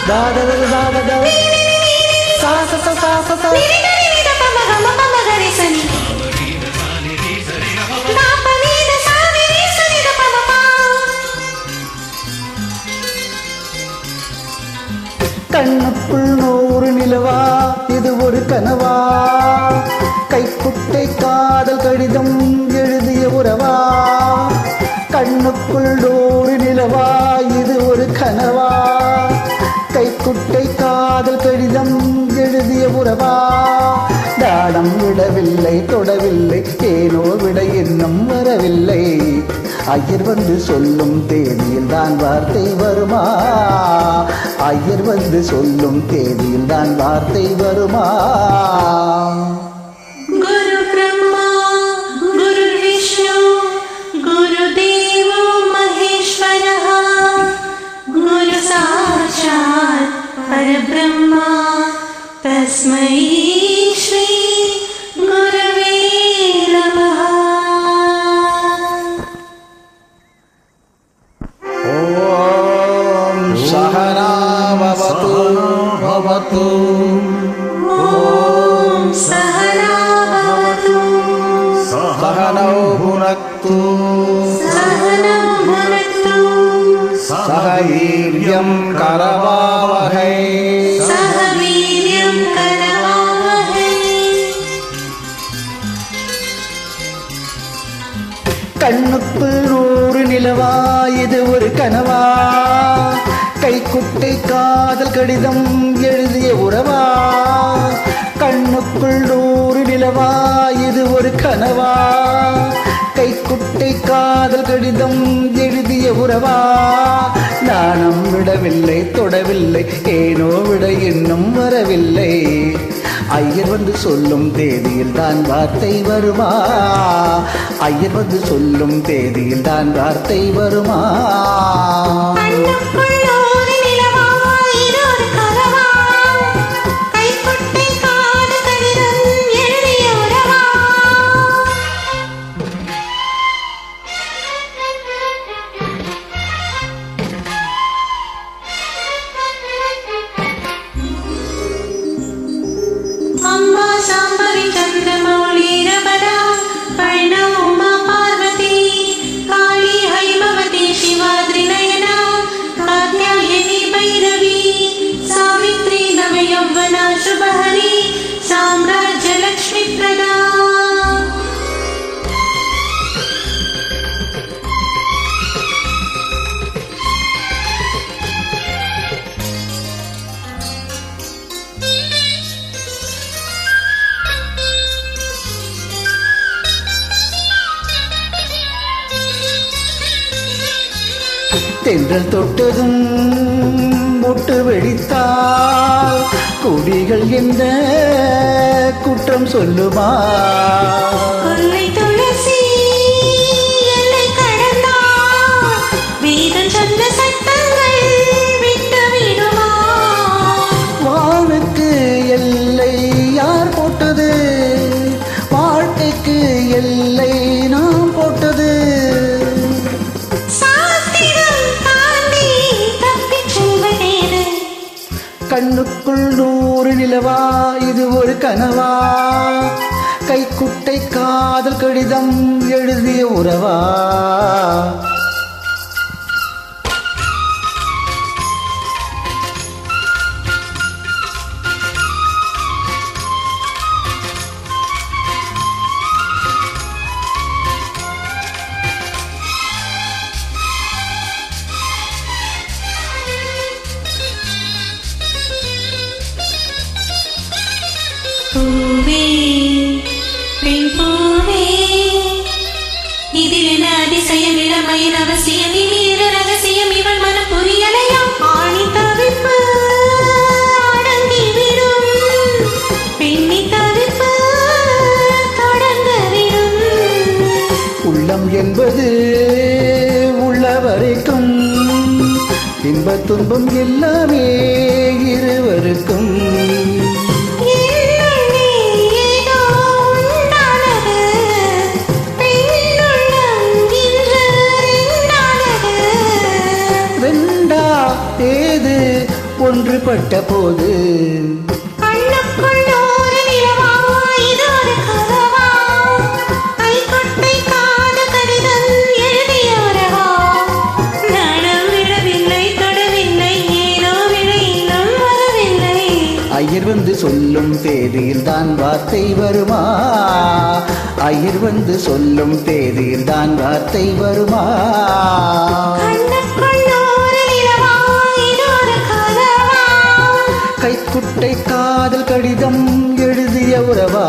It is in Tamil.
da da da da da da sa sa sa sa sa sa கண்ணுக்குள் நூறு நிலவா இது ஒரு கனவா கைக்குட்டை காதல் கடிதம் எழுதிய உறவா கண்ணுக்குள் நூறு நிலவா இது ஒரு கனவா கைக்குட்டை காதல் கடிதம் எழுதிய உறவா தாடம் விடவில்லை தொடவில்லை ஏனோ விட இன்னும் வரவில்லை ஐயர் வந்து சொல்லும் தேதியில் தான் வார்த்தை வருமா ஐயர் வந்து சொல்லும் தேதியில் தான் வார்த்தை வருமா குரு பிரம்மா குரு விஷ்ணு குரு தேவோ மகேஸ்வரः குரு சாட்சாத் பரபிரம்மா தஸ்மை ஸ்ரீ குரவே நமः ஓம் சஹனா பவது பவது ஓம் சஹனா பவது சஹனௌ புனக்து சஹனௌ புனக்து சஹ வீர்யம் கரவாவஹை சஹ வீர்யம் கரவாவஹை கண்ணுக்குள் நூறு நிலவா இது ஒரு கனவா கைக்குட்டை காதல் கடிதம் எழுதிய உறவா கண்ணுக்குள் நூறு நிலவா இது ஒரு கனவா கைக்குட்டை காதல் கடிதம் எழுதிய உறவா நாணம் விடவில்லை தொடவில்லை ஏனோ விட இன்னும் வரவில்லை ஐயர் வந்து சொல்லும் தேதியில் தான் வார்த்தை வருமா ஐயர் வந்து சொல்லும் தேதியில் தான் வார்த்தை வருமா கண்ணுக்குள் நூறு நிலவா இது ஒரு கனவா கைக்குட்டை காதல் கடிதம் எழுதிய உறவா அம்மா சாம்பவி சந்திரமௌலி ரபரா பர்ணா உமா பார்வதி காளி ஹைமவதி சிவாத்ரி நயனா காத்யாயனி பைரவி சாவித்ரி நவயௌவனா சுபஹரி சாம்ராஜ்ய லக்ஷ்மி பிரதா தென்றல் தொட்டதும் முட்டு வெடித்தால் கொடிகள் என்ன குற்றம் சொல்லுமா கொல்லை துளசி எல்லை கடந்தால் வேதம் சொன்ன சட்டங்கள் விட்டு விடுமா வானுக்கு எல்லை யார் போட்டது வாழ்க்கைக்கு எல்லை நாம் போட்டது சாஸ்திரம் தாண்டி தப்பிச் செல்வதேது கண்ணுக்குள் நூறு நிலவா இது ஒரு கனவா கைக்குட்டை காதல் கடிதம் எழுதிய உறவா பூவே பெண் பூவே இதில் என்ன அதிசயம் இளமையில் இன்ப துன்பம் எல்லாமே இருவருக்கும். என்னுள்ளே ஏதோ உண்டானது, பெண்ணுள்ளம் இன்று ரெண்டானது. ரெண்டா ஏது ஒன்றுபட்ட போது கண்ணுக்குள் ஒரு நிலவா, இது ஒரு கதவா? கைக்குட்டை காதல் கடிதம் எழுதிய உறவா? நானும் விடவில்லை, தொடவில்லை, ஏனோ விடையிலும் வரவில்லை. ஐயர் வந்து சொல்லும் தேதியில் தான் வார்த்தை வருமா? ஐயர் வந்து சொல்லும் தேதியில் தான் வார்த்தை வருமா? கண்ணுக்குள் ஒரு நிலவா, இது ஒரு கதவா? கைக்குட்டை காதல் கடிதம் எழுதிய உறவா?